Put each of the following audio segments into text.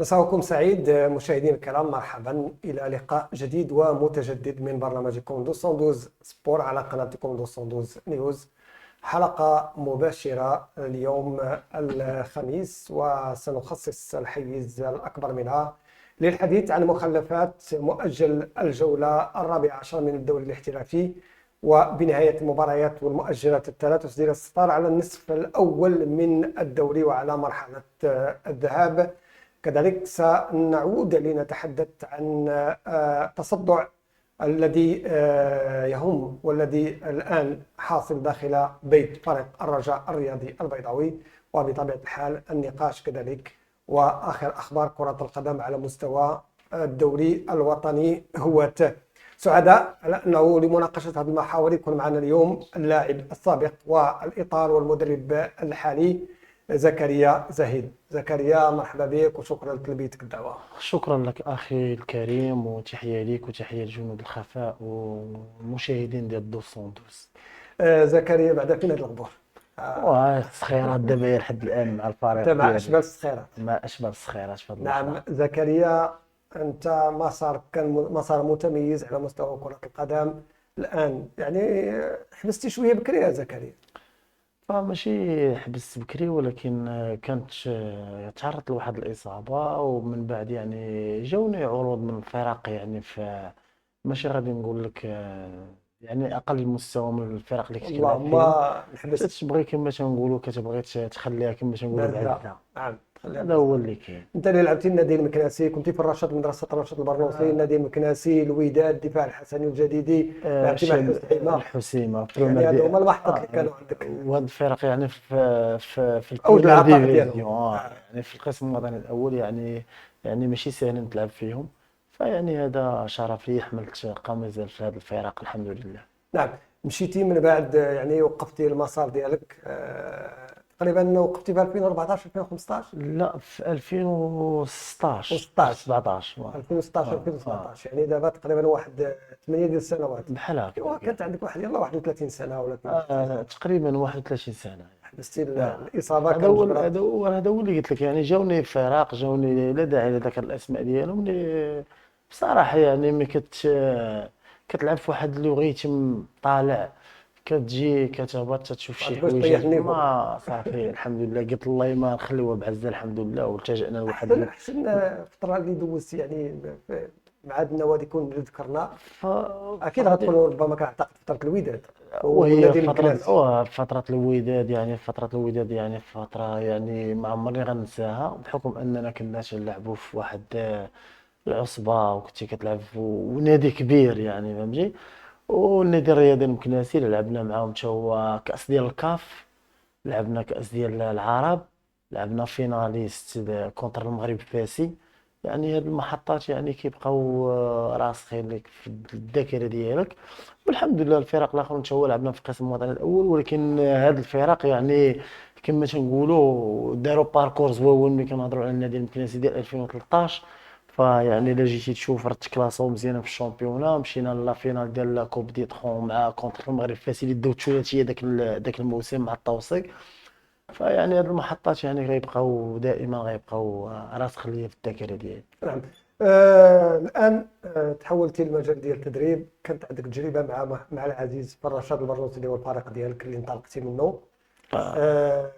مساءكم سعيد مشاهدينا الكرام، مرحبا إلى لقاء جديد ومتجدد من برنامجكم 212 سبور على قناتكم 212 نيوز. حلقة مباشرة اليوم الخميس، وسنخصص الحيز الأكبر منها للحديث عن مخلفات مؤجل الجولة 14 من الدوري الاحترافي، وبنهاية المباريات والمؤجلات الثلاث تسديد الستار على النصف الأول من الدوري وعلى مرحلة الذهاب. كذلك سنعود لنتحدث عن التصدع الذي يهم والذي الآن حاصل داخل بيت فريق الرجاء الرياضي البيضاوي، وبطبيعة الحال النقاش كذلك وآخر أخبار كرة القدم على مستوى الدوري الوطني هواته. سعداء على أنه لمناقشة هذه المحاور يكون معنا اليوم اللاعب السابق والإطار والمدرب الحالي زكريا زاهد. زكريا، مرحبا بك وشكرا لتلبيتك الدعوة. شكرا لك أخي الكريم، وتحية ليك وتحية لجنود الخفاء والمشاهدين ديال 212. زكريا، بعد فين هاد الأخبار؟ الصخيرات دابا لحد الآن مع الفريق أنت مع ديالي. أشبال الصخيرات. مع أشبال الصخيرات فضل الله. نعم زكريا، أنت مسارك كان مسار متميز على مستوى كرة القدم. الآن يعني حبستي شوية بكري يا زكريا. ماشي حبست بكري، ولكن كانت تعرضت لواحد الإصابة، ومن بعد يعني جاوني عروض من الفرق، يعني في ماشي غادي نقول لك يعني أقل مستوى من الفرق اللي كنت كنلعب اللهم فيهم. نحبس تتبغي كما تنقولوا كتبغي تخليها كما تنقولوا باردة. بعزة. نعم، خليها هذا هو اللي كاين. انت اللي لعبتي النادي المكناسي، كنتي في الرشاد، مدرسه الرشاد البرنوصي، النادي المكناسي، الوداد، الدفاع الحسني الجديدي، لعبتي مع الحسيمه. الحسيمة يعني هادو هما المحطات اللي كانوا عندك، وهاد الفرق يعني في اوج البريمير العطاء ديفيزيون، ديالهم. يعني في القسم الوطني الاول، يعني ماشي سهل نتلعب فيهم. فيعني هذا شرف لي، حملت قميص في هذه الفرق الحمد لله. نعم، مشيتي من بعد يعني وقفتي المسار ديالك تقريبا وقفتي في 2014 2015 لا، في 2016 و16 17. 2016 2017، يعني دابا تقريبا واحد 8 ديال السنوات. بحال ايوا هكا. كانت عندك واحد يلاه 31 سنه ولا 32 سنه. تقريبا 31 سنة. حبستي الاصابه هذا هو كانت هذا هو اللي قلت لك، يعني جاوني فرق، جاوني لا داعي لذكر الاسماء ديالهم، اللي بصراحه يعني ملي كتلعب في واحد اللوغيتم طالع، كتجي كتهبط تشوف شي باش تطيح حويجات، النيفو. ما صافي الحمد لله، قلت الله ما نخليوها بعزه الحمد لله، والتجأنا لواحد احسن فتره اللي دوزت يعني مع هاد النوادي كون ذكرنا، اكيد غتكون ربما كنعتقد فتره الوداد وهي والنادي المكناسي. فترة الوداد، يعني فترة يعني ما عمرني غنساها، بحكم اننا كنا تنلعبوا في واحد العصبة، وكنتي كتلعب في ونادي كبير، يعني فهمتي. والنادي الرياضي المكناسي اللي لعبنا معاهم حتى هو كأس ديال الكاف، لعبنا كأس ديال العرب، لعبنا فيناليست كونتر المغرب الفاسي. يعني هاد المحطات يعني كيبقاو راسخين لك في الذاكرة ديالك. والحمد لله الفرق الاخرين حتى هو لعبنا في القسم الوطني الاول، ولكن هاد الفرق يعني كما تنقولوا داروا باركور زوين. ملي كنهضروا على النادي المكناسي ديال 2013، فيعني الا جيتي تشوف راه تكلاساو مزيان في الشامبيونا، مشينا لا فينال ديال لا كوب دي تخون مع كونتر المغرب الفاسي اللي داو الثلاثيه داك الموسم مع التوصيق. فيعني هاد المحطات يعني غيبقاو دائما، غيبقاو راسخ ليا في الذاكره ديالي. نعم. الان تحولتي للمجال ديال التدريب، كانت عندك تجربه مع العزيز الرشاد البرنوسي اللي هو الفريق ديالك اللي انطلقتي منه. آه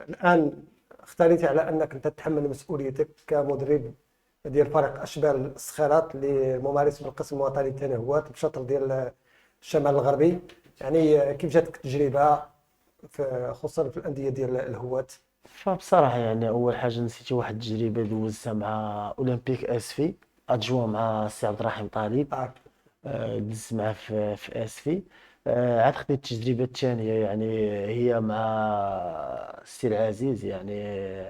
الان اختاريتي على انك انت تتحمل مسؤوليتك كمدرب ديال فريق اشبال الصخيرات اللي ممارس بالقسم الوطني التنهوات بشطر ديال الشمال الغربي. يعني كيف جاتك التجربه خصوصا في الانديه ديال الهواة؟ فبصراحه يعني اول حاجه نسيتي واحد التجربه دوزتها مع اولمبيك اسفي، ادجوا مع السي عبد الرحيم طالب. آه. دزت معاه في اسفي. عاد خديت التجربه الثانيه، يعني هي مع السي العزيز، يعني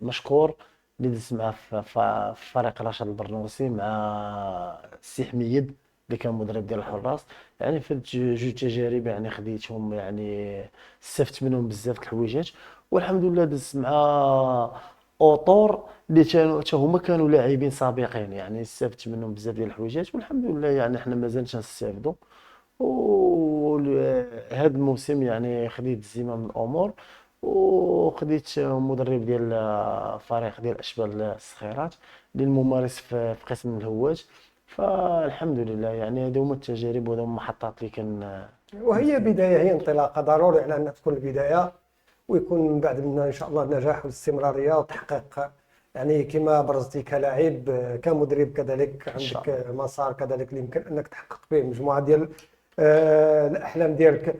مشكور، اللي دزت معاه في فريق رشاد البرنوسي مع السي حميد اللي كان مدرب ديال الحراس. يعني في جوج تجارب يعني خديتهم، يعني استفدت منهم بزاف د الحويجات. والحمد لله دزت مع اوطور اللي حتى هما كانوا لاعبين سابقين، يعني استفدت منهم بزاف ديال الحويجات، والحمد لله يعني حنا مازال تنستافدوا. وهذا الموسم يعني خديت الزمام من الامور، وخديت مدرب ديال فريق ديال اشبال الصخيرات اللي الممارس في قسم الهواج. فالحمد لله يعني هذو هما التجارب وهذو هما المحطات اللي كان وهي بداية، هي انطلاقة ضروري على أنها تكون البداية، ويكون من بعد منها إن شاء الله النجاح والاستمرارية وتحقيق. يعني كما برزتي كلاعب، كمدرب كذلك ان شاء الله. عندك مسار كذلك اللي يمكن أنك تحقق به مجموعة ديال الأحلام ديالك.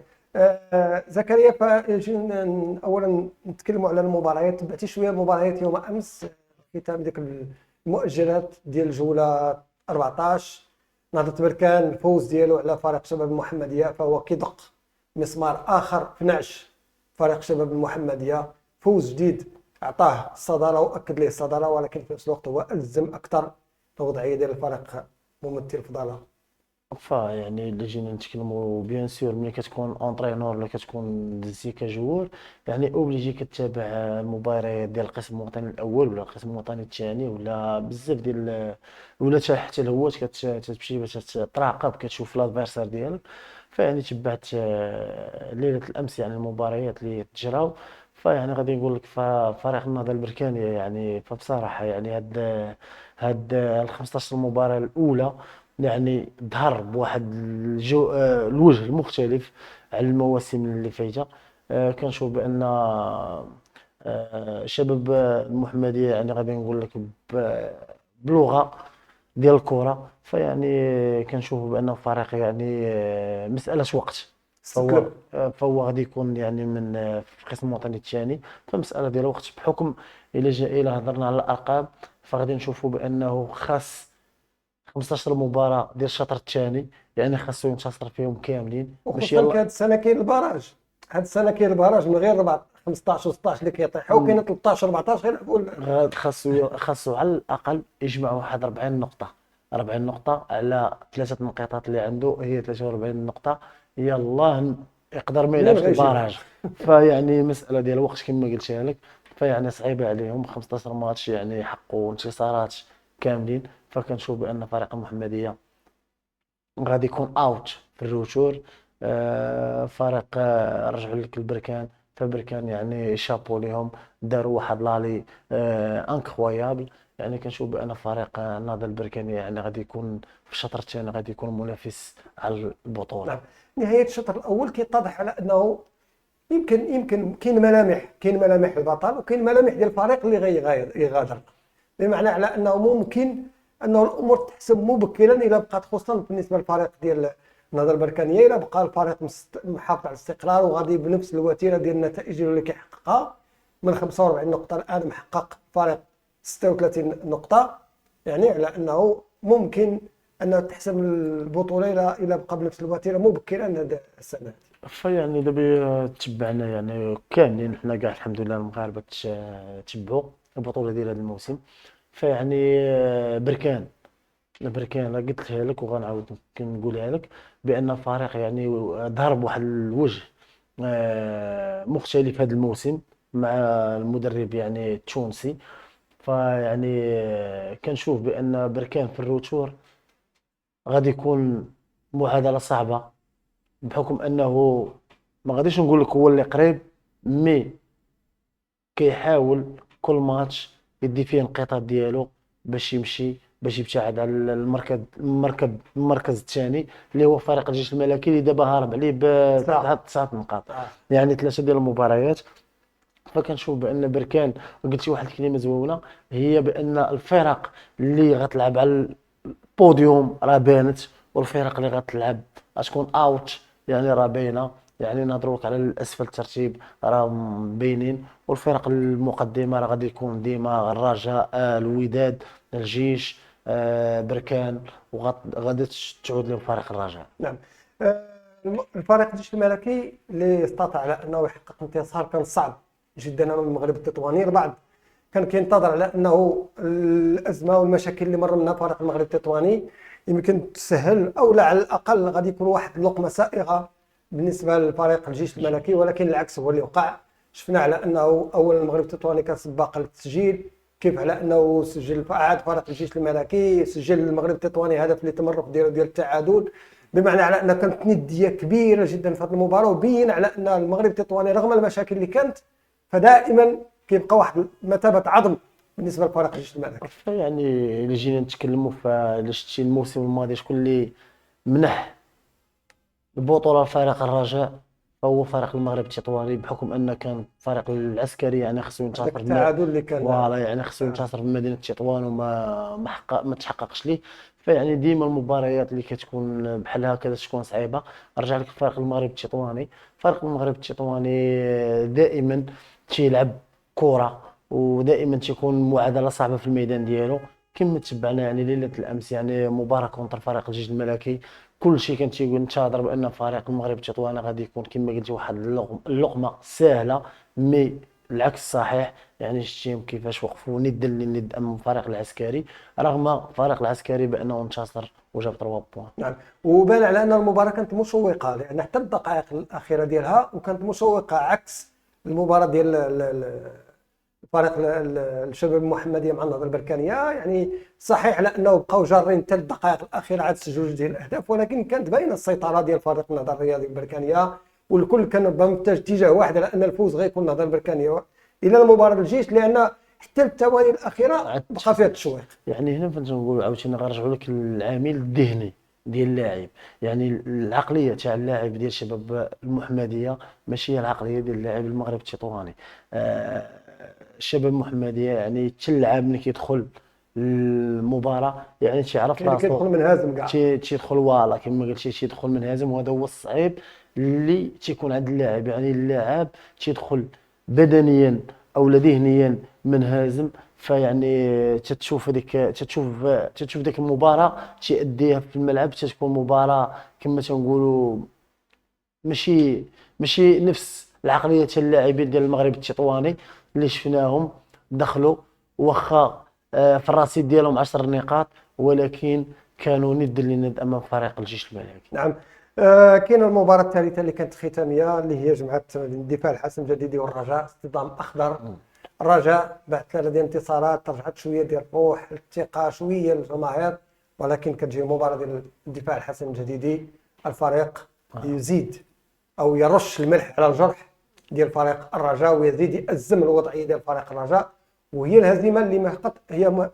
زكريا، فجينا أولا نتكلموا على المباريات. تبعتي شوية المباريات يوم أمس، ختام ديك المؤجلات ديال الجولة 14. نهضة بركان الفوز ديالو على فريق شباب المحمدية فهو كيدق مسمار آخر في نعش فريق شباب المحمدية. فوز جديد أعطاه الصدارة وأكد له الصدارة، ولكن في نفس الوقت هو ألزم أكثر الوضعية ديال الفريق ممثل فضالة. يعني اللي جينا نتكلموا بيان سور ملي كتكون اونترينور ولا كتكون دزي كجوار، يعني اوبليجي كتابع المباريات ديال القسم الوطني الاول ولا القسم الوطني الثاني ولا بزاف ديال، ولا حتى الهوات كتمشي باش تراقب كتشوف لادفيرسار ديالك. فيعني تبعت ليله الامس يعني المباريات اللي تجراو. فيعني غادي نقول لك فريق النهضه البركانيه يعني فبصراحه يعني هاد ال 15 مباراه الاولى يعني ظهر بواحد الوجه المختلف على المواسم اللي فايته. كنشوف بان شباب المحمديه يعني غادي نقول لك بلغه ديال الكره. فيعني كنشوف بانه فريق يعني مساله وقت. فهو استقلب. فهو غادي يكون يعني من في القسم الوطني الثاني. فمساله ديال الوقت بحكم الى هضرنا على الارقام فغادي نشوفوا بانه خاص 15 مباراة ديال الشطر الثاني، يعني خاصو ينتصر فيهم كاملين باش وخصوصا يلا. كهاد السنة كاين البراج. هاد السنة كاين البراج من غير 15 و16 اللي كيطيحوا، وكاين 13 14 غيلعبوا خاصو على الأقل يجمع واحد 40 نقطة. 40 نقطة على ثلاثة نقاطات اللي عنده هي 43 نقطة. يلا يقدر ما منين يلعبش غيجيبها. البراج. فيعني مسألة ديال الوقت كما قلتها لك. فيعني صعيبة عليهم 15 ماتش يعني يحققوا انتصارات كاملين. فكنشوف بأن فريق المحمدية غادي يكون اوت في الروتور. فريق رجعوا لك البركان. فبركان يعني شابو ليهم، داروا واحد لالي انكرويابل. يعني كنشوف بان فريق النهضه البركاني يعني غادي يكون في الشطر الثاني غادي يكون منافس على البطوله. نعم. نهاية الشوط الأول كيتضح على أنه يمكن كاين ملامح البطل، وكاين ملامح ديال الفريق اللي غيغادر. بمعنى على انه ممكن انه الامور تحسم مبكرا الى بقات، خصوصا بالنسبه للفريق ديال النهضه البركانيه، الى بقى الفريق محافظ على الاستقرار وغادي بنفس الوتيره ديال النتائج اللي كيحققها. من 45 نقطه الان محقق فريق 36 نقطه، يعني على انه ممكن انه تحسم البطوله الى بقى بنفس الوتيره مبكرا هذا السنه. فيعني دابا تبعنا يعني كاملين حنا كاع الحمد لله المغاربه تبعوا البطوله ديال هذا الموسم. فيعني بركان بركان قلتها لك وغنعاود نقولها لك بان الفريق يعني ظهر بواحد الوجه مختلف هذا الموسم مع المدرب يعني التونسي. فيعني كنشوف بان بركان في الروتور غادي يكون معادله صعبه بحكم انه ما غاديش نقول لك هو اللي قريب مي كيحاول كل ماتش يدي فيه الانقطاع ديالو باش يمشي باش يبتعد على المركز الثاني اللي هو فريق الجيش الملكي اللي دابا هارب عليه صح. بتسعة نقاط. يعني ثلاثه ديال المباريات. فكنشوف بان بركان قلتي واحد الكلمه زوينه هي بان الفرق اللي غتلعب على البوديوم راه بانت والفرق اللي غتلعب غتكون اوت يعني راه باينه. يعني نهضروا على الاسفل الترتيب راه باينين والفرق المقدمه راه غادي يكون ديما الرجاء الوداد الجيش بركان وغادي تعود لفريق الرجاء. نعم. آه، الفريق الجيش الملكي اللي استطاع على انه يحقق انتصار كان صعب جدا امام المغرب التطواني. البعض كان كينتظر على انه الازمه والمشاكل اللي مر منها فريق المغرب التطواني يمكن تسهل، او لا على الاقل غادي يكون واحد اللقمه سائغه بالنسبه لفريق الجيش الملكي، ولكن العكس هو اللي وقع. شفنا على انه اول المغرب التطواني كان سباق للتسجيل، كيف على انه سجل عاد فريق الجيش الملكي سجل المغرب التطواني هدف اللي تمرق ديال التعادل. بمعنى على ان كانت نديه كبيره جدا في هذه المباراه، وبين على ان المغرب التطواني رغم المشاكل اللي كانت فدائما كيبقى واحد مثابه عظم بالنسبه لفريق الجيش الملكي. يعني الا جينا نتكلموا فالا شتي الموسم الماضي شكون اللي منح البطولة لفريق الرجاء، فهو فريق المغرب التطواني، بحكم أن كان الفريق العسكري يعني خصو هذاك ينتصر التعادل اللي كان. فوالا يعني خصو ينتصر في مدينة تطوان وما ما تحققش ليه. فيعني ديما المباريات اللي كتكون بحال هكذا تكون صعيبة. رجع لك فريق المغرب التطواني، فريق المغرب التطواني دائما تيلعب كرة، ودائما تيكون معادلة صعبة في الميدان ديالو. كما تبعنا يعني ليلة الأمس يعني مباراة كونتر فريق الجيش الملكي، كل شيء كان تيقول نتظر بان فريق المغرب التطواني غادي يكون كما قلتي واحد اللقمه سهله، مي العكس صحيح. يعني شتيهم كيفاش وقفوا ند لند امام الفريق العسكري، رغم الفريق العسكري بانه انتصر وجاب 3 بوان. نعم، وبان على ان المباراه كانت مشوقه، لان حتى الدقائق الاخيره ديالها وكانت مشوقه عكس المباراه ديال فريق الشباب المحمديه مع النهضه البركانيه. يعني صحيح على انه بقاو جارين حتى الدقائق الاخيره عاد سجلوا جوج ديال الاهداف، ولكن كانت باينه السيطره ديال فريق النهضه الرياضي البركانيه، والكل كان ربما متجه اتجاه واحد على ان الفوز غيكون النهضه البركانيه الى المباراه بالجيش، لان حتى الثواني الاخيره بقى فيها التشويق. يعني هنا فين تنقول عاوتاني غنرجعوا لك للعامل الذهني ديال اللاعب، يعني العقليه تاع اللاعب ديال شباب المحمديه ماشي هي العقليه ديال اللاعب المغرب التطواني. الشباب المحمديه يعني حتى اللاعب ملي كيدخل المباراه يعني تيعرف كاين اللي راسو، كيدخل منهزم كاع. تيدخل فوالا كما قلتي تيدخل منهزم، وهذا هو الصعيب اللي تيكون عند اللاعب. يعني اللاعب تيدخل بدنيا او ذهنيا منهزم، فيعني تتشوف ديك المباراه تيأديها في الملعب تتكون مباراه كما تنقولوا ماشي نفس العقليه تاع اللاعبين ديال المغرب التطواني اللي شفناهم دخلوا واخا في الرصيد ديالهم 10 نقاط، ولكن كانوا ند لند امام فريق الجيش الملكي. نعم. كاين المباراة الثالثة اللي كانت ختامية، اللي هي جمعت الدفاع الحسن الجديدي والرجاء، اصطدام أخضر. الرجاء بعد 3 ديال الانتصارات رجعت شوية ديال الروح الثقة شوية للجماهير، ولكن كتجي مباراة ديال الدفاع الحسن الجديدي، الفريق يزيد أو يرش الملح على الجرح ديال فريق الرجاء، ويزيد يأزم الوضعية ديال فريق الرجاء، وهي الهزيمة اللي فقط هي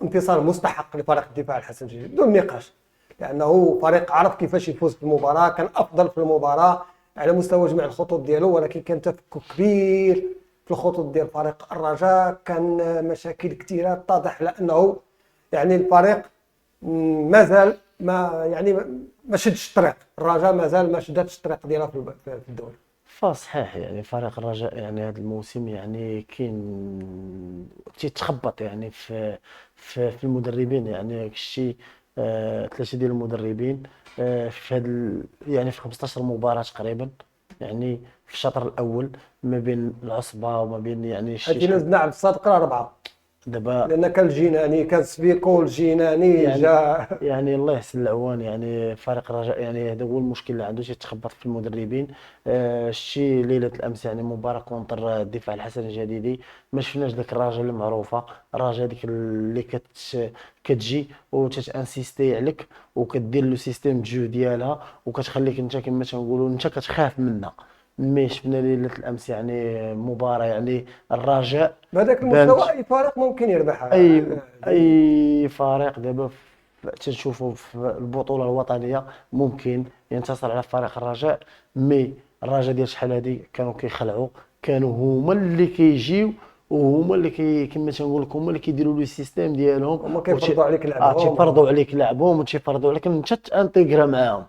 انتصار مستحق لفريق الدفاع الحسن الجديدي بدون نقاش، لانه فريق عرف كيفاش يفوز في المباراه، كان افضل في المباراه على مستوى جميع الخطوط ديالو، ولكن كان تفكك كبير في الخطوط ديال فريق الرجاء، كان مشاكل كثيره تتضح لانه يعني الفريق مازال ما شدش الطريق. الرجاء مازال ما شدتش الطريق ديالها في الدوري. فصحيح يعني فريق الرجاء يعني هذا الموسم يعني كاين تيتخبط يعني في المدربين. يعني كشتي 3 ديال المدربين في هذا يعني في 15 مباراة تقريبا، يعني في الشطر الاول ما بين العصبة وما بين يعني هاتي نزلنا على الصادق 4 دابا. لان كان الجيناني، كان سبيكو الجيناني يعني جا. يعني الله يحسن العوان. يعني فريق الرجاء يعني هذا هو المشكل اللي عنده تيتخبط في المدربين. شتي ليله الامس يعني مباراه كونتر الدفاع الحسن الجديدي، ما شفناش ذاك الراجل المعروفه، الراجل هذيك اللي كتجي وتتانسيستي عليك وكدير له سيستيم جو ديالها وكتخليك انت كما تنقولوا انت كتخاف منها. مي شفنا ليله الامس يعني مباراه يعني الرجاء بهذاك بانت المستوى اي فريق ممكن يربحها. اي فريق دابا تنشوفوا في البطوله الوطنيه ممكن ينتصر على فريق الرجاء. مي الرجاء ديال شحال هادي كانوا كيخلعوا، كانوا هما اللي كيجيو وهما اللي كما تنقول لك هما اللي كيديروا لي السيستيم ديالهم، هما كيفرضوا عليك لعبهم. تيفرضوا عليك لعبهم وتيفرضوا عليك انت تانتيغرا معاهم.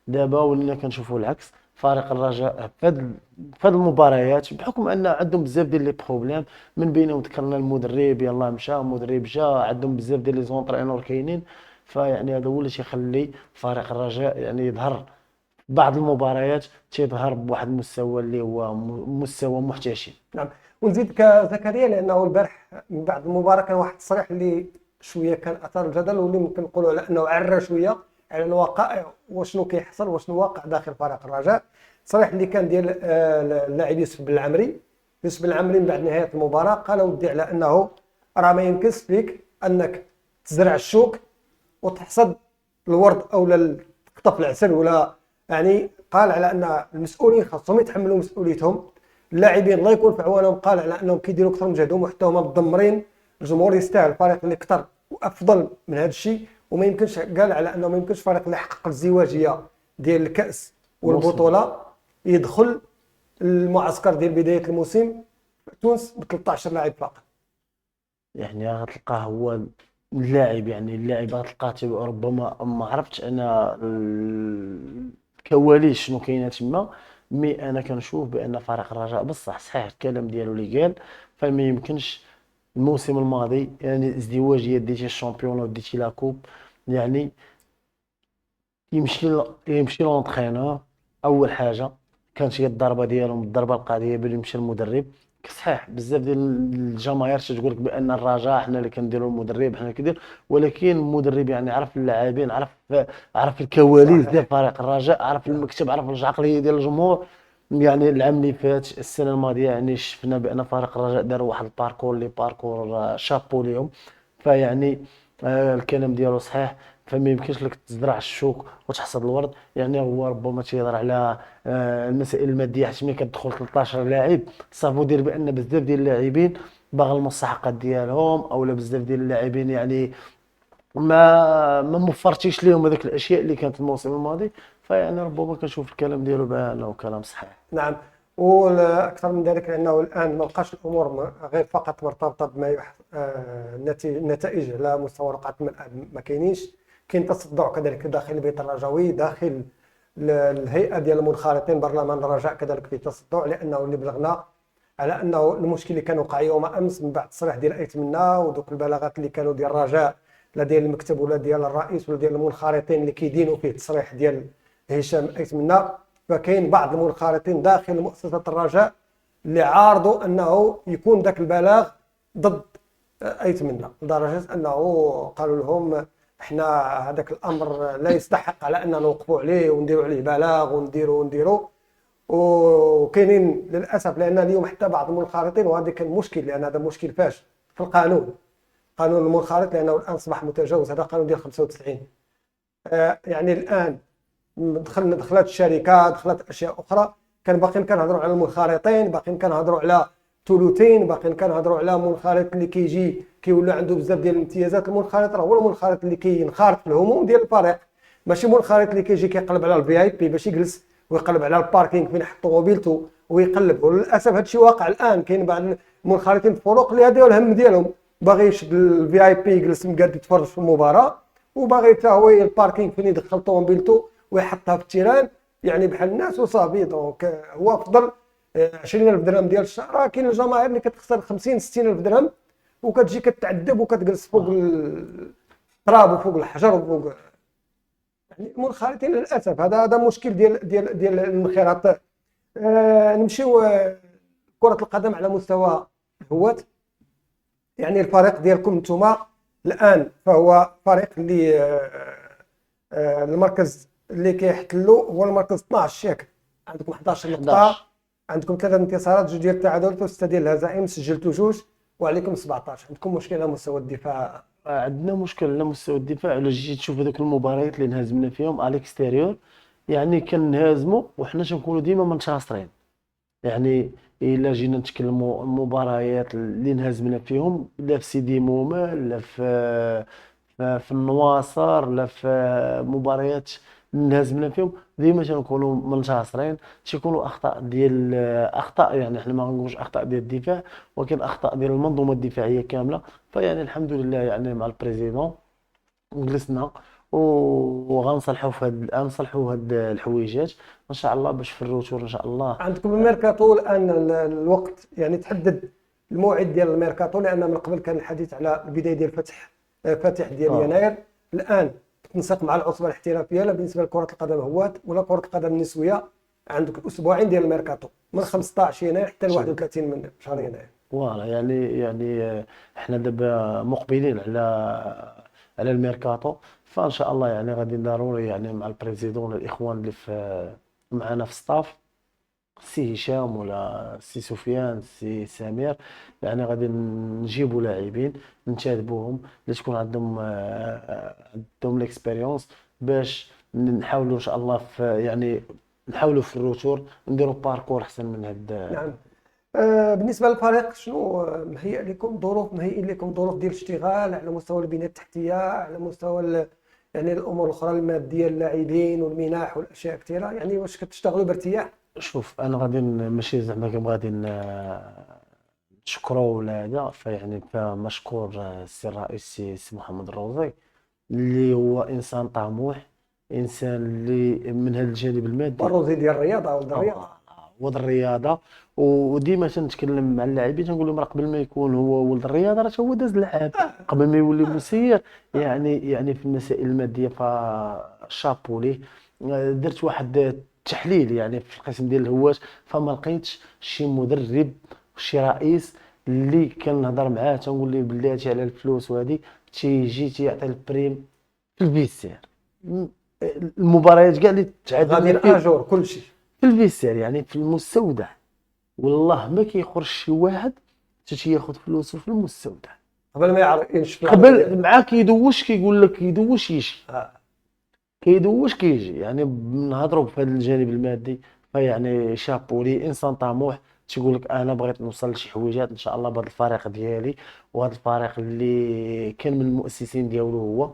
دابا ولينا كنشوفوا العكس، فريق الرجاء في هذه المباريات بحكم ان عندهم بزاف ديال لي بروبليم، من بينهم ذكرنا المدرب يلاه مشى، المدرب جا، عندهم بزاف ديال لي زونطرينور كاينين. فيعني هذا هو اللي تيخلي فريق الرجاء يعني يظهر بعض المباريات تيظهر بواحد المستوى اللي هو مستوى محتشم. نعم. ونزيد كزكريا لانه البارح من بعد المباراه كان واحد التصريح اللي شويه كان اثار الجدل، واللي ممكن نقولوا على انه عرى شويه على الوقائع وشنو كيحصل وشنو واقع داخل فريق الرجاء. التصريح اللي كان ديال اللاعب يوسف بن العمري. يوسف بن العمري من بعد نهايه المباراه قال ودي على انه راه ما يمكنش فيك انك تزرع الشوك وتحصد الورد او تقطف العسل، ولا يعني قال على ان المسؤولين خاصهم يتحملوا مسؤوليتهم. اللاعبين الله يكون في عوانهم، قال على انهم كيديروا اكثر من جهدهم وحتى هما مدمرين. الجمهور يستاهل الفريق اللي اكثر وافضل من هذا الشيء، وما يمكنش قال على انه ما يمكنش فريق اللي حقق الازدواجيه ديال الكاس والبطوله يدخل المعسكر ديال بدايه الموسم في تونس ب 13 لاعب فقط. يعني غتلقاه هو اللاعب، يعني اللاعب غتلقاه ربما ما عرفتش انا الكواليس شنو كاينه تما. مي انا كنشوف بان فريق الرجاء بصح صحيح الكلام ديالو اللي قال، فما يمكنش الموسم الماضي يعني ازدواجيه ديتي الشامبيون وديتي لا كوب. يعني يمشي لونترينور اول حاجه، كانت هي الضربه ديالهم الضربه القاضيه بلي يمشي المدرب. صحيح بزاف ديال الجماهير تقول لك بان الرجاء حنا اللي كنديروا المدرب حنا كندير، ولكن المدرب يعني عرف اللاعبين، عرف الكواليس ديال صحيح. فريق الرجاء، عرف المكتب، عرف العقليه ديال الجمهور. يعني العام اللي فات السنه الماضيه يعني شفنا بان فريق الرجاء دار واحد الباركور اللي باركور شابو ليهم. فيعني الكلام ديالو صحيح. فما يمكنش لك تزرع الشوك وتحصد الورد. يعني هو ربما تيهضر على المسائل الماديه، حيت ملي كتدخل 13 لاعب صافو دير بان بزاف ديال اللاعبين باغي المستحقات ديالهم، اولا بزاف ديال اللاعبين يعني ما موفرتيش ليهم هذوك الاشياء اللي كانت الموسم الماضي. فيعني ربما كنشوف الكلام ديالو بانه كلام صحيح. نعم. واكثر من ذلك لانه الان ما بقاش الامور غير فقط مرتبطه بما النتائج على مستوى رقعه الملعب ما كاينينش. كاين تصدع كذلك داخل البيت الرجاوي، داخل الهيئه ديال المنخرطين برلمان الرجاء كذلك في تصدع، لانه اللي بلغنا على انه المشكل اللي كان وقع يوم امس من بعد التصريح ديال ايتمنا ودوك البلاغات اللي كانوا ديال الرجاء لا ديال المكتب ولا ديال الرئيس ولا ديال المنخرطين اللي كيدينوا فيه التصريح ديال هشام ايتمنا. فكاين بعض المنخرطين داخل مؤسسه الرجاء اللي عارضوا انه يكون ذاك البلاغ ضد ايتمنا، لدرجه انه قالوا لهم احنا هذاك الامر لا يستحق على اننا نوقفوا عليه ونديروا عليه بلاغ ونديروا. وكاينين للاسف لان اليوم حتى بعض المنخرطين، وهذا كان مشكل لان هذا مشكل فاش في القانون، قانون المنخرط، لانه الان اصبح متجاوز هذا قانون ديال 95. يعني الان دخلت الشركات، دخلت اشياء اخرى. كان باقيين كنهضروا على المنخرطين، باقيين كنهضروا على ثلثين، باقيين كنهضروا على منخرط اللي كيجي كيولى عنده بزاف ديال الامتيازات. المنخرط راه هو المنخرط اللي كينخرط في الهموم ديال الفريق، ماشي منخرط اللي كيجي كيقلب على الفي اي بي باش يجلس ويقلب على الباركينغ فين يحط طوموبيلته ويقلب. وللاسف هذا الشيء واقع الان. كاين بعض المنخرطين في الفروق اللي هذا هو الهم ديالهم، باغي يشد الفي اي بي يجلس مقاد يتفرج في المباراه، وباغي حتى هو الباركينغ فين يدخل طوموبيلته ويحطها في التيران يعني بحال الناس وصافي. دونك هو افضل 20,000 درهم ديال الشهر. كاين الجماهير اللي كتخسر 50 60,000 درهم وكتجي كتعذب وكتجلس فوق التراب وفوق الحجر وفوق. يعني المنخرطين للاسف هذا مشكل ديال الانخراط. نمشيو كرة القدم على مستوى الهواة. يعني الفريق ديالكم نتوما الان فهو فريق اللي المركز اللي كيحتلو هو المركز 12 ياك. عندكم 11 نقطة، عندكم 3 انتصارات، 2 ديال التعادلات و6 ديال الهزائم، سجلتوا 2 وعليكم 17. عندكم مشكل على مستوى الدفاع. عندنا مشكل على مستوى الدفاع. الا جيتي تشوف هذوك المباريات اللي انهزمنا فيهم على الاكستيريور، يعني كنهازموا وحنا تنكونوا ديما منتصرين. يعني الا جينا نتكلموا المباريات اللي انهزمنا فيهم، لا في سيدي مومه، لا في النواصر، لا في مباريات اللي انهزمنا فيهم، ديما تنكونوا منتصرين. تيكونوا اخطاء يعني احنا ما نقولوش اخطاء ديال الدفاع، ولكن اخطاء ديال المنظومه الدفاعيه كامله. فيعني الحمد لله يعني مع البريزيدون جلسنا وغنصلحوا غنصلحوا هاد الحويجات ان شاء الله، باش في الروتور ان شاء الله. عندكم الميركاتو الان الوقت يعني تحدد الموعد ديال الميركاتو، لان من قبل كان الحديث على البدايه ديال فاتح ديال يناير. الان تنسق مع العصبه الاحترافيه لا بالنسبه لكره القدم الهواة ولا كره القدم النسويه. عندك اسبوعين ديال الميركاتو من 15 يناير حتى ل 31 من شهر يناير. فوالا يعني احنا دابا مقبلين على الميركاتو. فان شاء الله يعني غادي ضروري يعني مع البريزيدون الاخوان اللي في معنا في ستاف، سي هشام ولا سي سفيان سي سمير، يعني غادي نجيبوا لاعبين ننتدبوهم اللي تكون عندهم ليكسبيريونس، باش نحاولوا ان شاء الله في يعني نحاولوا في الروتور نديروا باركور احسن من هاد. نعم. بالنسبه للفريق شنو مهيئ لكم ظروف، مهيئين لكم ظروف ديال الاشتغال على مستوى البنيه التحتيه، على مستوى يعني الامور الاخرى الماديه، اللاعبين والمنح والاشياء كثيره، يعني واش كتشتغلوا بارتياح؟ شوف انا غادي ماشي زعما كما غادي نشكرو ولا هذا، فيعني فمشكور السي الرئيس سي محمد الروزي، اللي هو انسان طموح، انسان اللي من هذا الجانب المادي والروزي ديال الرياضه ولد الرياضه. اه ولد الرياضه. وديما تنتكلم مع اللاعبين تنقول لهم راه قبل ما يكون هو ولد الرياضه راه هو داز لعب قبل ما يولي مسير. يعني في المسائل الماديه فشابو ليه. درت واحد التحليل يعني في القسم ديال الهواة، فما لقيتش شي مدرب شي رئيس اللي كنهضر معاه تنقول ليه بلاتي على الفلوس وهذه تيجي تيعطي البريم في الفيستير. م- المباريات كاع اللي غادي تعادلنا اجور كل شيء. في الفيستير يعني في المستودع، والله ما كيخرج شي واحد حتى تياخذ فلوسه في المستودع. قبل ما يعرف ينشف العرض قبل ديالو. معاه كيدوش كيقول لك كيدوش يجي، آه. كيدوش كيجي. يعني نهضروا في هذا الجانب المادي، فيعني شابو لي انسان طموح تيقول لك انا بغيت نوصل لشي حويجات ان شاء الله بهذا الفريق ديالي، وهذا الفريق اللي كان من المؤسسين ديالو هو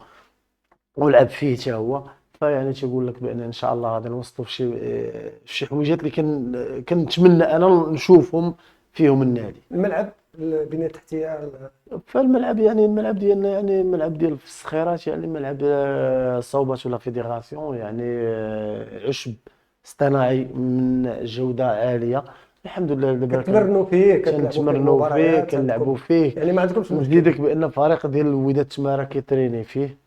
ولعب فيه حتى هو. فيعني تيقول لك بان ان شاء الله غادي نوصلوا في شي حويجات اللي كنتمنى انا نشوفهم فيهم النادي. الملعب، البنيه التحتيه فالملعب يعني الملعب ديالنا يعني الملعب ديال في الصخيرات، يعني ملعب صوبات ولا فيدراسيون، يعني عشب اصطناعي من جودة عالية. الحمد لله دابا كتمرنوا فيه، كتلعبوا فيه كنتمرنوا فيه المباريات كنلعبوا عندكم، فيه. يعني ما عندكمش مشكل؟ نزيدك بان فريق ديال الوداد تمارا كيتريني فيه،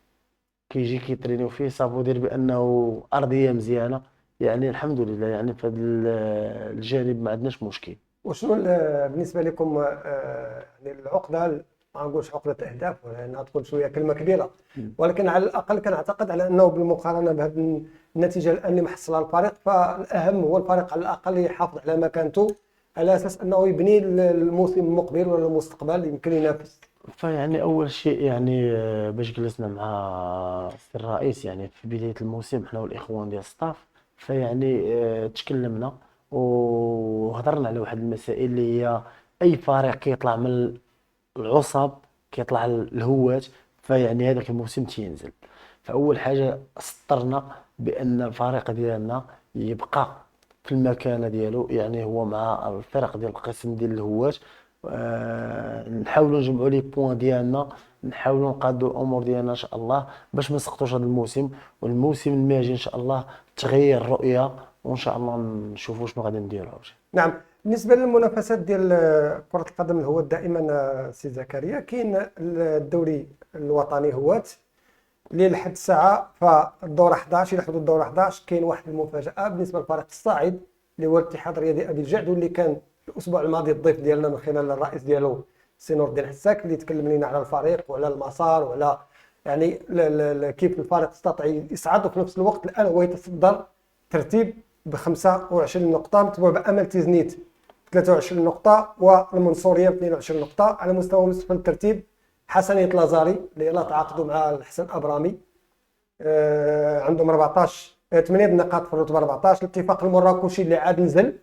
كيجي كيترينيو فيه صافو دير بانه ارضيه مزيانه. يعني الحمد لله يعني في هذا الجانب ما عندناش مشكل. وشنو بالنسبه لكم يعني العقده، ما نقولش عقده اهداف لانها تكون شويه كلمه كبيره، ولكن على الاقل كنعتقد على انه بالمقارنه بهذه النتيجه الان اللي محصلها الفريق، فالاهم هو الفريق على الاقل يحافظ على مكانته على اساس انه يبني الموسم المقبل ولا المستقبل يمكن ينافس. فيعني اول شيء يعني باش جلسنا مع السي الرئيس يعني في بدايه الموسم حنا والاخوان ديال الستاف، فيعني تكلمنا وهضرنا على واحد المسائل اللي هي اي فريق كيطلع من العصب كيطلع الهوات، فيعني هذاك الموسم تينزل. فاول حاجه سطرنا بان الفريق ديالنا يبقى في المكانه ديالو، يعني هو مع الفرق ديال القسم ديال الهوات. نحاولوا نجمعوا لي بوين ديالنا، نحاولوا نقادوا الامور ديالنا ان شاء الله باش ما نسقطوش هذا الموسم، والموسم الماجي ان شاء الله تغير الرؤيه، وان شاء الله نشوفوا شنو غادي نديروا. نعم. بالنسبه للمنافسات ديال كره القدم الهوات دائما سي زكريا، كاين الدوري الوطني هوات اللي لحد الساعه فالدور 11 الى حدود الدور 11 كاين واحد المفاجاه بالنسبه للفريق الصاعد اللي هو الاتحاد الرياضي ابي الجعد، واللي كان الاسبوع الماضي الضيف ديالنا من خلال الرئيس ديالو سي نور الدين حساك اللي تكلم لنا على الفريق وعلى المسار وعلى يعني كيف الفريق استطاع يصعد، وفي نفس الوقت الان هو يتصدر ترتيب ب 25 نقطه، متبوع بامل تيزنيت 23 نقطه والمنصوريه ب 22 نقطه. على مستوى مسفل الترتيب حسنية لازاري اللي يلا تعاقدوا مع الحسن ابرامي عندهم 14 8 نقاط في الرتبه 14. الاتفاق المراكشي اللي عاد نزل،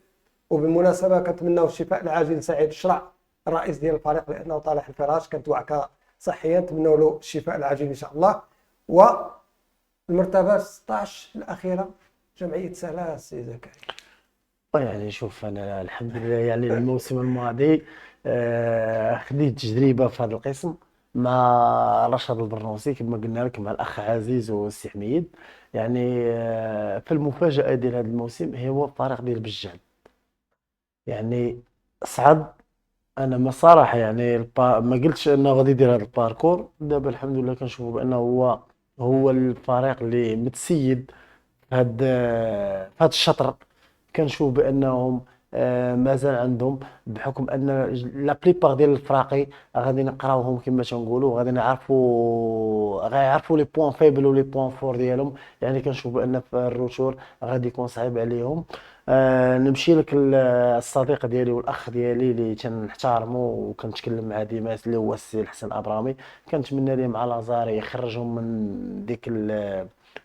وبالمناسبه كنتمناو الشفاء العاجل لسعيد الشرع الرئيس ديال الفريق لانه طالع الفراش، كانت وعكه صحيا، نتمنوا له الشفاء العاجل ان شاء الله. والمرتبه 16 الاخيره جمعيه سهله سي زكريا. يعني شوف انا الحمد لله يعني الموسم الماضي خديت تجربه في هذا القسم مع رشاد البرنوسي كما قلنا لك، مع الاخ عزيز والسي حميد. يعني فالمفاجاه ديال هذا الموسم هو الفريق ديال بجال، يعني صعد. انا ما صراحه يعني ما قلتش انه غادي يدير هذا الباركور. دابا الحمد لله كنشوفوا بانه هو الفريق اللي متسيد في هذا الشطر. كنشوف بانهم مازال عندهم، بحكم ان لا بليبار ديال الفراقي غادي نقراوهم كما تنقولوا، غادي غيعرفوا لي بوين فيبل ولي بوين فور ديالهم. يعني كنشوف بان في الروتور غادي يكون صعيب عليهم. نمشي لك الصديق ديالي والاخ ديالي اللي تنحترمه وكنتكلم معاه ديما اللي هو السي الحسن ابرامي، كنتمنى ليه مع لازاري يخرجهم من ديك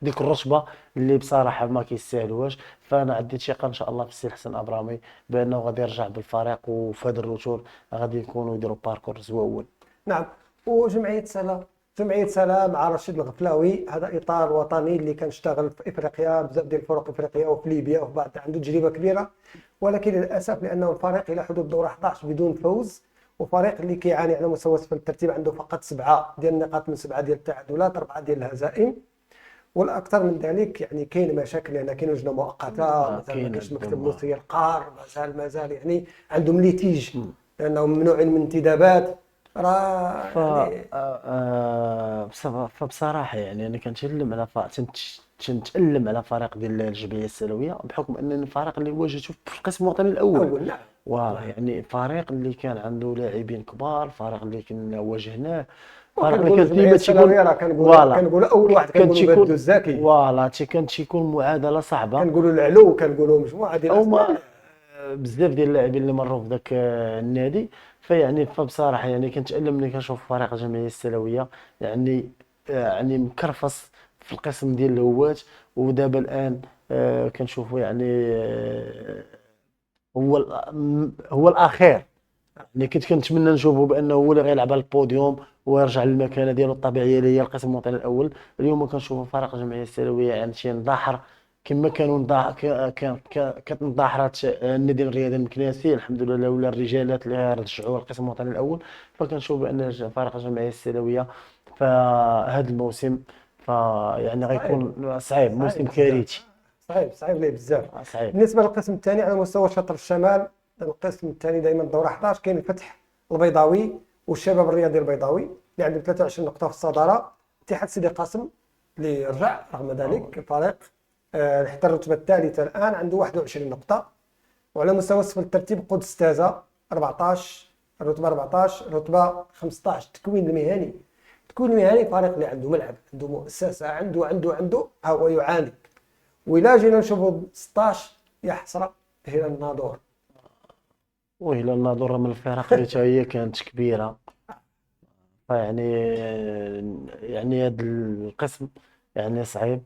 ديك الرتبه اللي بصراحه ما كيستاهلوهاش. فانا عندي ثقه ان شاء الله في السي حسن ابرامي بانه غادي يرجع بالفريق، وفي هذا الروتور غادي يكونوا يديروا باركور زوين. نعم. وجمعية سلام، جمعية سلام مع رشيد الغفلاوي، هذا إطار وطني اللي كنشتغل في إفريقيا، بزاف ديال الفرق إفريقيا وفي ليبيا وفي بعض، عنده تجربة كبيرة. ولكن للأسف لأنه الفريق إلى حدود دور 11 بدون فوز، وفريق اللي كيعاني على مستوى سفل الترتيب، عنده فقط 7 ديال النقاط من 7 ديال التعادلات، 4 ديال الهزائم. والاكثر من ذلك يعني كاين مشاكل، لان كاين لجنه مؤقته، مثلا ما كاين كاينش مكتب عندهم مسير القار، مازال يعني عندهم ليتيج لانهم ممنوعين من الانتدابات. راه ف يعني فبصراحه يعني انا كنتكلم على تنتألم على فريق ديال الجمعيه السلويه، بحكم انني الفريق اللي واجهته في القسم الوطني الاول. اول. نعم. فوالا نعم. يعني فريق اللي كان عنده لاعبين كبار، فريق اللي كنا واجهناه، فريق اللي وكنقولوا كان الجمعيه ديما تيكون. السلويه، راه كنقولوا فوالا كنقولوا اول واحد كان كنقولوا بادو تيكون. الزكي، فوالا كان تيكون معادله صعبه. كنقولوا العلو، كنقولوا مجموعه ديال او الاسماء. ما بزاف ديال اللاعبين اللي مروا في ذاك النادي. فيعني فبصراحه يعني كنتألم ملي كنشوف فريق الجمعيه السلويه يعني يعني مكرفص في القسم ديال الهوات. ودابا الان كنشوفوا يعني هو الاخير. يعني كنت كنتمنى نشوفه بانه هو اللي غيلعب على البوديوم ويرجع للمكانه ديالو الطبيعيه اللي هي القسم الوطني الاول. اليوم كنشوفوا فريق الجمعيه السلويه يعني تينضحر كما كانوا كانت انضحرت النادي الرياضي المكناسي. الحمد لله ولا الرجالات اللي رجعوا القسم الوطني الاول. فكنشوف بان فريق الجمعيه السلويه فهذا الموسم فيعني صعيب، غيكون صعيب، صعيب موسم بزاف، كارثي. صعيب ليه بزاف. صعيب. بالنسبه للقسم الثاني على مستوى شطر الشمال، القسم الثاني دائما دور 11 كاين الفتح البيضاوي والشباب الرياضي البيضاوي اللي عندهم 23 نقطه في الصداره. اتحاد سيدي قاسم اللي رجع رغم ذلك الفريق حتى الرتبه الثالثه الان عنده 21 نقطه. وعلى مستوى سفل الترتيب قدس تازه 14، الرتبه 14، الرتبه 15 التكوين المهني. التكوين المهني فريق اللي عنده ملعب، عنده مؤسسه، عنده ها هو يعاني. وإلا جينا نشوفوا 16 يا حسرة هلال الناظور. وهلال الناظور من الفرق اللي حتى هي كانت كبيره. فيعني يعني هذا القسم يعني صعيب.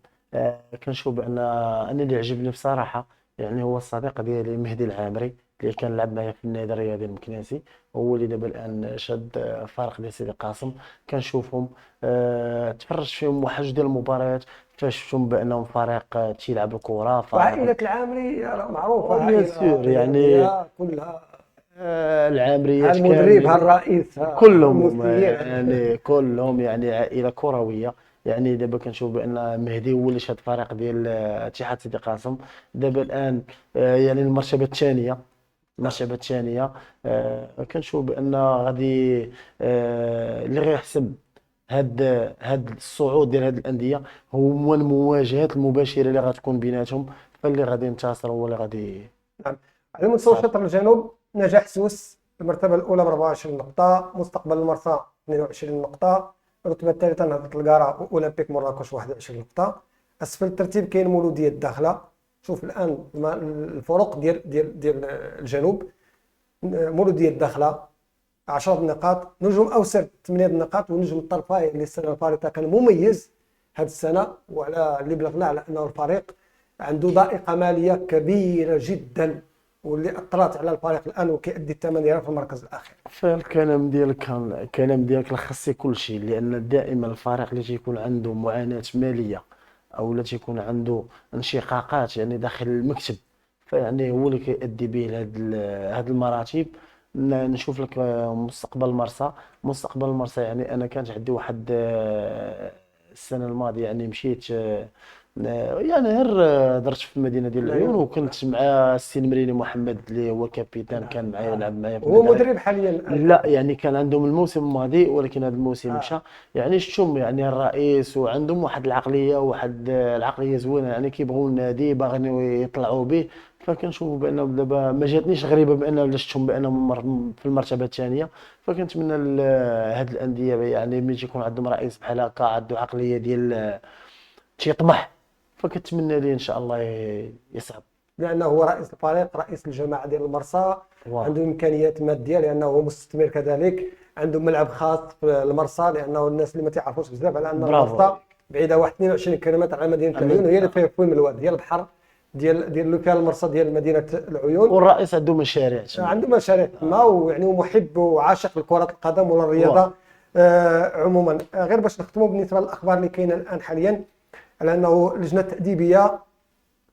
كنشوف بان انا اللي عجبني بصراحه يعني هو الصديق ديالي مهدي العامري اللي كان لعب معايا في النادي الرياضي المكناسي. هو اللي دابا الان شاد فريق ديال سيدي قاسم. كنشوفهم تفرجت فيهم واحد جوج ديال المباريات فشفتهم بانهم فريق تيلعب الكره فريق. وعائلة العامري راه معروفة، بيان عائلة سور يعني رياضية كلها، ها العامريات المدرب ها كاملين الرئيس ها كلهم المفتيين. يعني كلهم يعني عائله كرويه. يعني دابا كنشوف بان مهدي هو اللي شاد فريق ديال اتحاد سيدي قاسم. دابا الان يعني المرتبه الثانيه، المرتبه الثانيه كنشوف بان غادي اللي غيحسب هاد الصعود ديال هاد الانديه هو المواجهات المباشره اللي غتكون بيناتهم. فاللي غادي ينتصر هو اللي غادي نعم. على مستوى يصعد. شطر الجنوب نجاح سوس المرتبة الأولى ب 24 نقطة، مستقبل المرسى 22 نقطة، الرتبة الثالثة نهضة القارة وأولمبيك مراكش 21 نقطة. أسفل الترتيب كاين مولودية الداخلة. شوف الآن الفروق ديال الجنوب، مولودية الداخلة 10 نقاط، نجم أوسر 8 نقاط، ونجم الطرفاي اللي السنة الفارطة كان مميز هذه السنة. وعلى اللي بلغنا على أنه الفريق عنده ضائقة مالية كبيرة جدا، واللي أثرت على الفريق الآن وكيأدي الثمن ديالها في المركز الأخير. فالكلام ديالك الكلام ديالك لخص كل شيء. لان دائما الفريق اللي تيكون عنده معاناه ماليه او لا تيكون عنده انشقاقات يعني داخل المكتب فيعني هو اللي كيؤدي به لهاد المراتب. نشوف لك مستقبل مرسى. مستقبل مرسى يعني انا كانت عندي واحد السنه الماضيه يعني مشيت يعني غير درت في المدينه ديال العيون وكنت مع السي المريني محمد اللي هو كابيتان كان معايا يلعب معايا في هو النادي. مدرب حاليا الآن. لا يعني كان عندهم الموسم الماضي ولكن هذا الموسم آه. مشى. يعني شفتهم يعني الرئيس وعندهم واحد العقليه واحد العقليه زوينه يعني كيبغوا النادي باغيين يطلعوا به. فكنشوفوا بانهم دابا ما جاتنيش غريبه بان شفتهم بانهم في المرتبه الثانيه. فكنتمنى هاد الانديه يعني ملي تيكون عندهم رئيس بحال هكا عنده عقليه ديال تيطمح فكنتمنى ليه ان شاء الله يصعد. لأنه هو رئيس الفريق، رئيس الجماعة ديال المرسى، واه عنده إمكانيات مادية لأنه هو مستثمر كذلك، عنده ملعب خاص في المرسى، لأنه الناس اللي ما تعرفوش بزاف على أن برافو المرسى عليك. بعيده واحد 22 كيلومتر على مدينه العيون، وهي اللي فيها فم الواد، هي البحر ديال اللي فيها المرصد ديال مدينه العيون. والرئيس عنده مشاريع تما. عنده مشاريع تما، ويعني محب وعاشق لكره القدم ولا الرياضه عموما. غير باش نختموا بالنسبه للاخبار اللي كاينه الان حاليا، على انه اللجنه التاديبيه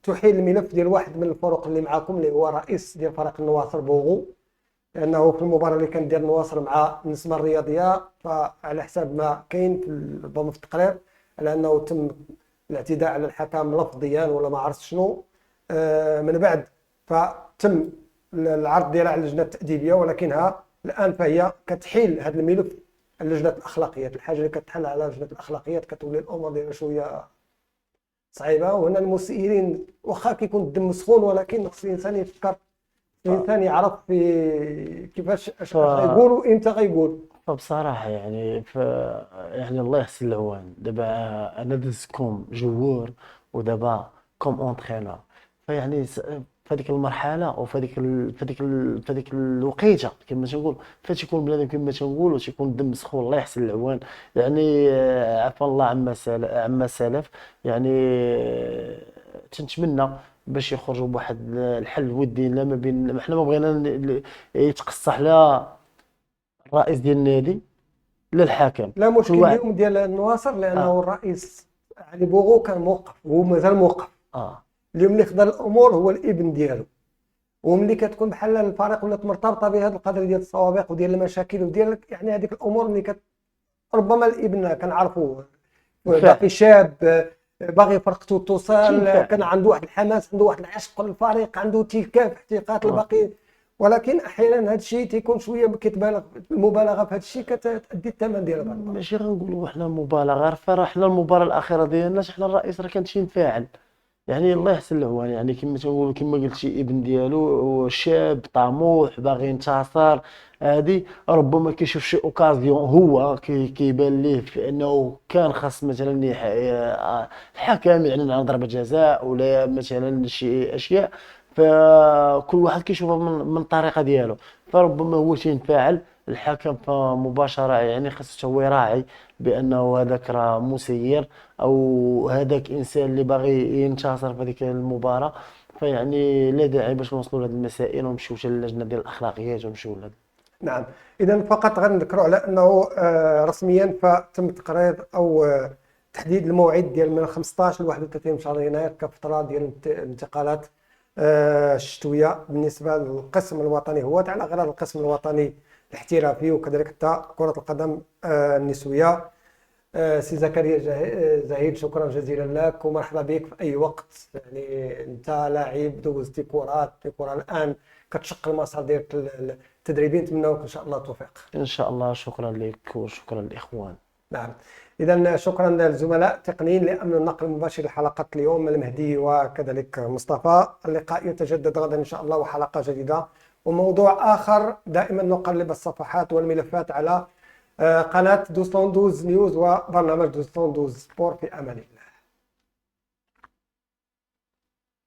تحيل الملف ديال واحد من الفرق اللي معاكم، اللي هو رئيس ديال فريق النواصر بوغو، لانه في المباراه اللي كان ديال النواصر مع النسمه الرياضيه، فعلى حساب ما كاين في التقرير على انه تم الاعتداء على الحكم لفظيا ولا ما عرفت شنو. من بعد فتم العرض ديالها على اللجنه التاديبيه، ولكنها الان فهي كتحيل هذا الملف لجنه الاخلاقيات. الحاجه اللي كتحل على لجنه الاخلاقيات كتولي الامور ديالها شويه صعيبه. وهنا المسئلين واخا كيكون الدم سخون، ولكن خص الانسان يفكر، الانسان يعرف في كيفاش اش غيقول وامتى غيقول. فبصراحة يعني يعني الله يحسن العوان. دابا أنا دزت كوم جوار ودابا كوم اونترينور، فيعني في هذيك المرحلة في هذيك الوقيته كما تنقول، فاش يكون بنادم كما تنقول وتيكون الدم سخون الله يحسن العوان. يعني عفا الله عما سلف. يعني تنتمنى باش يخرجوا بواحد الحل ودي، لا ما بين حنا ما بغينا يتقصح لا الرئيس ديال النادي لا الحكم. لا مشكل كل واحد اليوم ديال النواصر، لانه الرئيس علي بوغو كان موقف وهو مازال موقف. اليوم اللي خدا الامور هو الابن ديالو، وملي كتكون بحال الفريق ولات مرتبطه بهذه القضيه ديال السوابق وديال المشاكل وديال يعني هذيك الامور اللي ربما الابن كنعرفوه باقي شاب، باغي فرقته توصل، كان عنده واحد الحماس، عنده واحد العشق للفريق، عنده تكافح احتقاق الباقي. ولكن احيانا هذا الشيء تيكون شويه كتبالغ، المبالغه في هذا الشيء كتادي الثمن ديالها. ماشي غنقولوا حنا مبالغه، راه حنا المباراه الاخيره ديالنا حنا الرئيس راه كان شي نفاعل. يعني الله يحسن العوان. يعني كما تنقولوا كما قلتي ابن ديالو شاب طموح باغي ينتصر، هذه ربما كيشوف شي اوكازيون هو كيبان ليه في انه كان خاص مثلا الحكم يعلن عن ضربه جزاء ولا مثلا شي اشياء، فكل واحد كيشوفها من الطريقه ديالو. فربما هو تينفعل الحكم فمباشره، يعني خاصو هو يراعي بانه هذاك راه مسير او هذاك انسان اللي باغي ينتصر في هذيك المباراه. فيعني لا داعي باش نوصلوا لهذه المسائل ونمشيو حتى للجنه ديال الاخلاقيات ونمشيو لهذا. نعم، اذا فقط غنذكروا على انه رسميا فتم تقرير او تحديد الموعد ديال من 15 ل 31 شهر يناير كفتره ديال الانتقالات الشتويه بالنسبه للقسم الوطني، هو على غرار القسم الوطني الاحترافي وكذلك حتى كره القدم النسويه. سي زكريا زهيد، شكرا جزيلا لك ومرحبا بك في اي وقت. يعني انت لاعب دوزتي كرات في كره الان كتشق المسار ديال التدريبين، نتمنى لك ان شاء الله التوفيق. ان شاء الله. شكرا لك وشكرا للاخوان. نعم، اذا شكرا للزملاء التقنيين لامن النقل المباشر لحلقه اليوم، المهدي وكذلك مصطفى. اللقاء يتجدد غدا ان شاء الله وحلقه جديده وموضوع اخر. دائما نقلب الصفحات والملفات على قناه 212 نيوز وبرنامج 212 سبور. في امان الله.